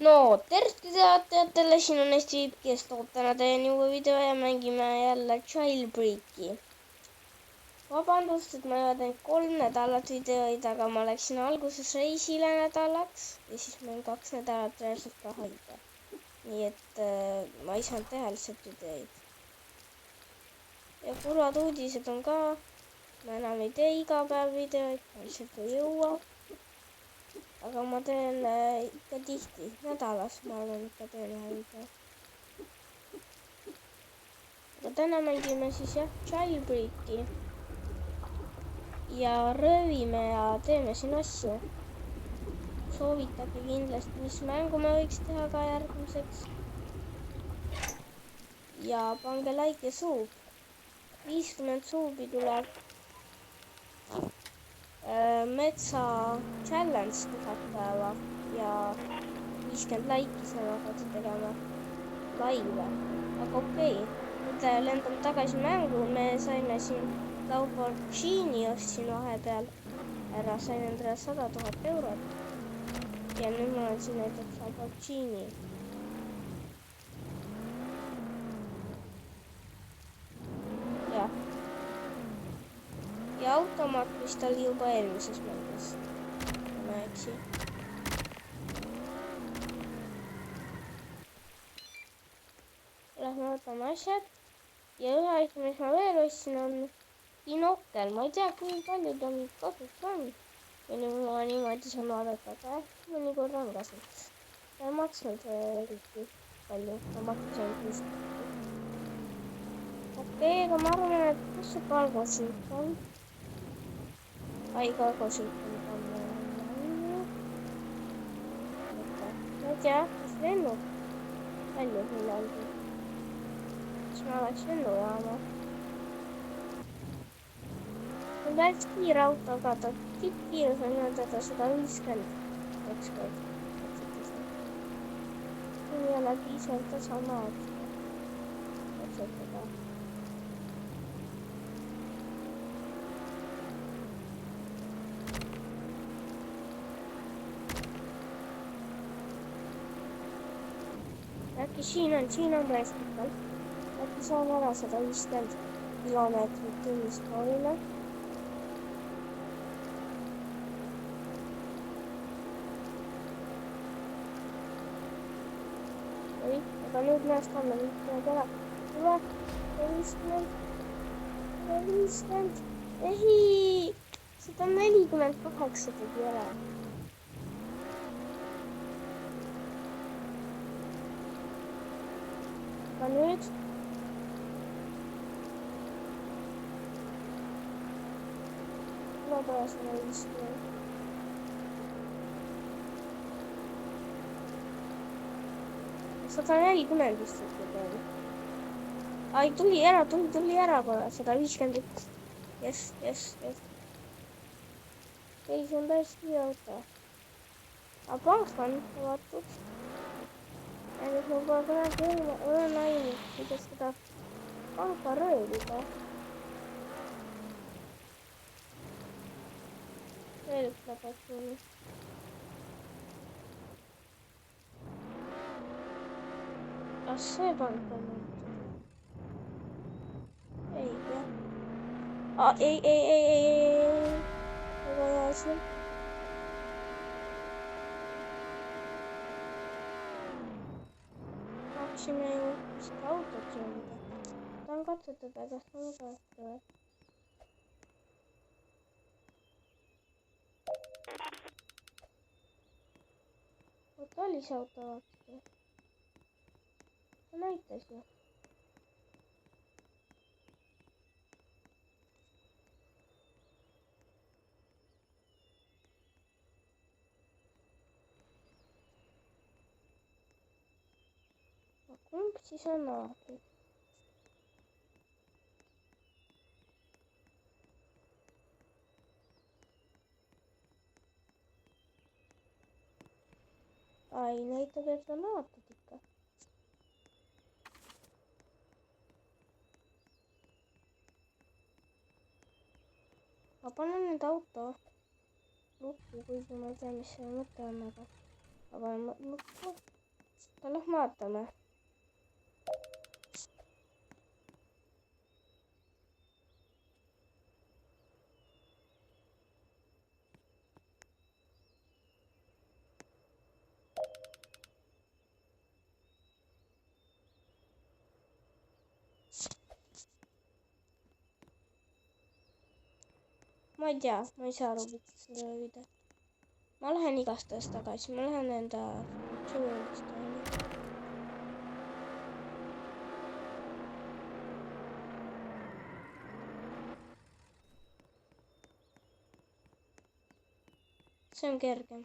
no tervist teatajatele, siin on Eesti Viip, kes toob täna teieni uue video ja mängime jälle Jailbreaki. Vabandust, et ma ei ole teinud 3 nädalat videoid, aga ma läksin alguses reisile nädalaks ja siis ma olin 2 nädalat reaalselt ka haige. Nii et ma ei saanud teha lihtsalt videoid. Ja kurvad uudised on ka, ma enam ei tee iga päev videoid, ma lihtsalt ei jõua. Aga ma teen ikka tihti, nädalas ma arvan ikka teen ühe video. Aga täna mängime siis jah Jailbreaki. Ja röövime ja teeme siin asju. Soovitage kindlasti, mis mängu me võiks teha ka järgmiseks. Ja pange like ja suub. 50 suubi tuleb. Metsa challenge 1000 päeva ja 50 laiki saame hakata tegema laive. Aga okei, nüüd lendame tagasi mängu, me saime siin Lamborghini ostsin vahepeal ära, sain endale 100 000 eurot. Ja nüüd mul on siin näiteks Lamborghini. Jah. Ja automaat vist oli juba eelmises mängus. Ma eksi. Lähme võtame asjad. Ja ühe asja, mis ma veel ostsin, on binokkel. Ma ei tea, kui palju ta mind kasuks on. Või ma niimoodi saan vaadata, aga mõnikord on kasuks. Ta ei maksnud eriti palju. Ta maksis ainult 50. Okei, aga ma arvan, et kus see palgasüük on? Ai, kargosüük on panna. Ma ei tea, kas lennub palju millalgi. Kas ma oleks lennujaama? See on päris kiire auto, aga ta tippkiirus on nõndada 150 ükskord. See ei ole piisavalt tasa maad. Otsustada. Äkki siin on preestikal. Äkki saan ära 150 kilomeetrit tunnis proovime. Oi, aga nüüd näest anna nüüd ära. Tule, 50. Ei, 148 tegi ära. Aga nüüd tuleb ära 150. Sada 140 vist ütleb. Ai, tuli ära korra, 151. Yes. Ei, see on päris kiire auto. Aga pank on avatud. Ja nüüd ma pole kunagi olen näinud, kuidas seda panka röövida. Veel üks labatuni. Kas see pank on nüüd? Ei, jah. Ei. Väga hea asi. Tahtsime ju seda autot sõnda. Tahan katsetada, kas on katsetada. Oota, oli see auto vaatagi. See näitas ju. Kumb siis on naabrid? Ai, näitab, et on avatud ikka. Ma panen nüüd auto lukku, kuigi ma ei tea, mis see mõte on, aga aga nuppu. Lähme vaatame. Ma ei tea, ma ei saa aru, miks seda video. Ma lähen igastahes tagasi, ma lähen enda funktsioonist. See on kergem.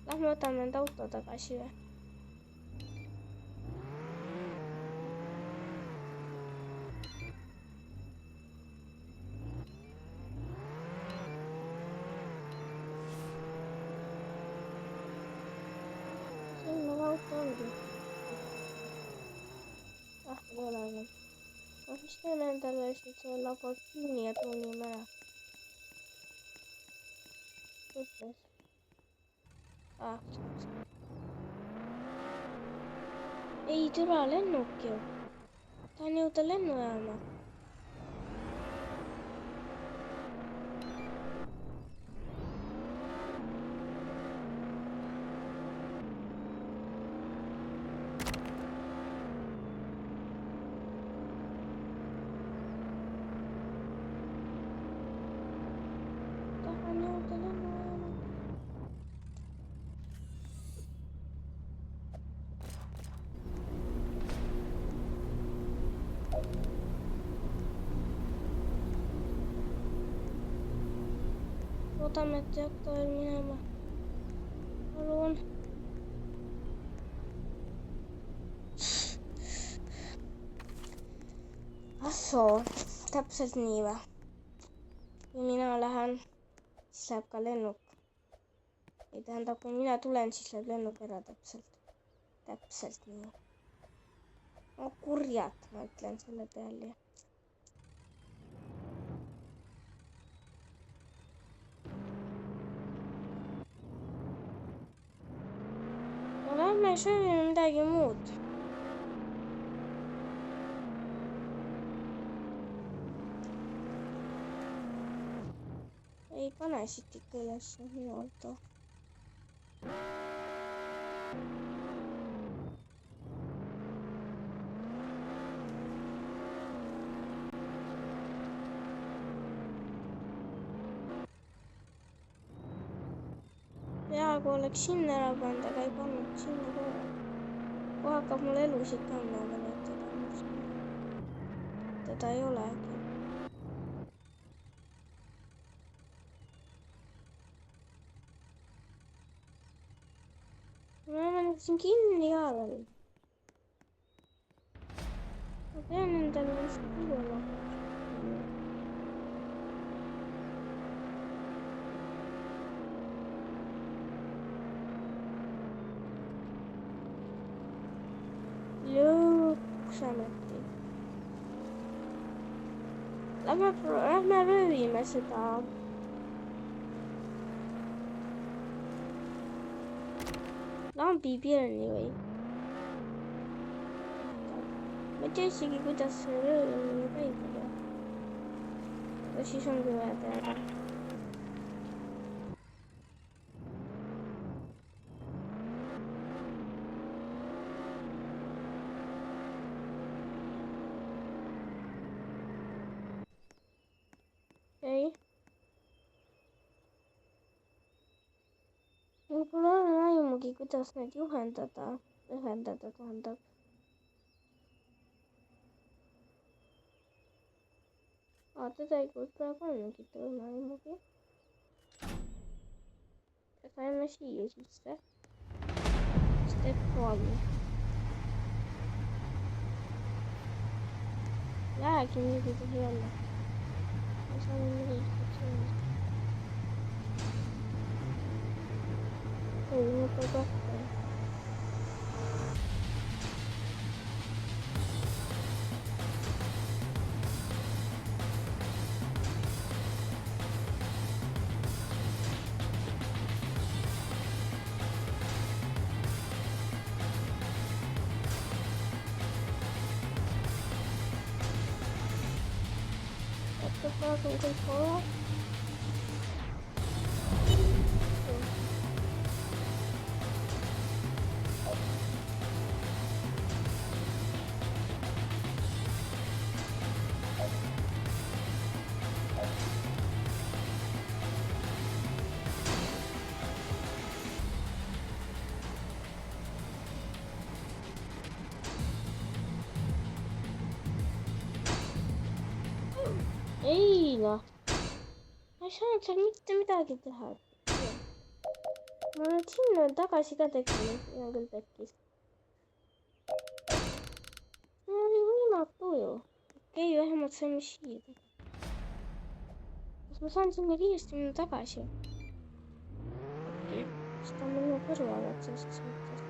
Lähme võtame enda auto tagasi või? Siin meil auto ongi. Ei ole enam. Ma siis teeme endale lihtsalt selle Lamborghini ja tuunime ära. Ütles. Ei türa lennuk ju. Tahan jõuda lennujaama. Tahan jõuda lennujaama. Loodame, et ei hakka veel minema. Palun. Ahsoo, täpselt nii või? Kui mina lähen, siis läheb ka lennuk. Ei tähendab, kui mina tulen, siis läheb lennuk ära täpselt. Täpselt nii. No kurjad, ma ütlen selle peale. Lähme sööme midagi muud. Ei pane siit ikka üles minu auto. Peaaegu oleks sinna ära pannud, aga ei pannud sinna kohe. Kohe hakkab mul elusid kandma, aga teda ei olegi. Me oleme nüüd siin kinni ka veel. pean endale vist uue lahti. Lõksameti. Lähme röövime seda. Lambipirni või? Ma ei tea isegi, kuidas see röövimine käib. Aga siis ongi vaja teada. Okei. Mul pole aimugi, kuidas need ühendada tähendab. Tegelikult praegu on mingit aimugi. Saime siia sisse. Step 1. Lähegi nüüd ei tohi olla. Ma saan midagi stepsioonist. Ei, ma pean rohkem. Praegu on kõik olemas. Ei noh, ma ei saanud seal mitte midagi teha. Ma nüüd sinna tagasi ka tekkinud, ja küll tekkis. See oli võimatu ju. Okei, vähemalt saime siia. Kas ma saan sinna kiiresti minna tagasi? Okei, siis ta on minu kõrval otsast mõttes.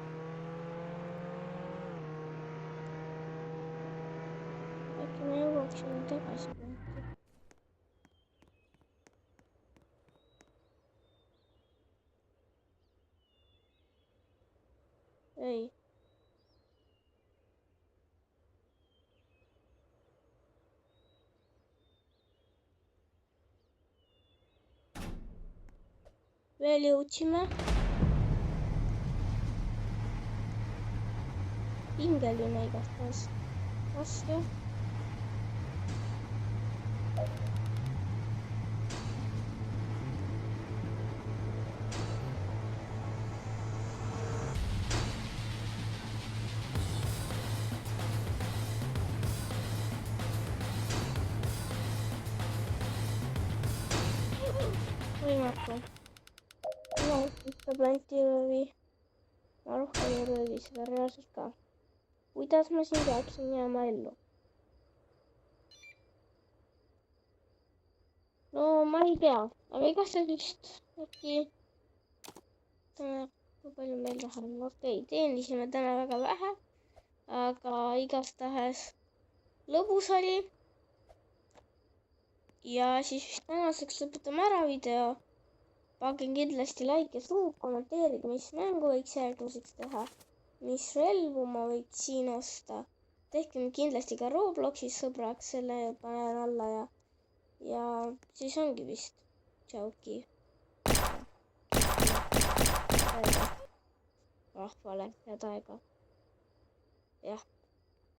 Äkki ma jõuaksin tagasi kohti. Ei. Veel jõudsime. Pingeline igastahes. Raske. Võimatu. Üstab antiröövi. Ma rohkem ei röövi seda reaalselt ka. Kuidas ma siin peaksin jääma ellu? No ma ei tea. Aga igastahes vist äkki... Kui palju meil raha on? Okei, teenisime täna väga vähe. Aga igastahes lõbus oli. Ja siis vist tänaseks lõpetame ära video. Pange kindlasti like ja suu, kommenteerige, mis mängu võiks järgmiseks teha, mis relvu ma võiks siin osta. Tehke kindlasti ka Robloxis sõbraks, selle panen alla ja siis ongi vist. Tšauki. Rahvale head aega. Jah.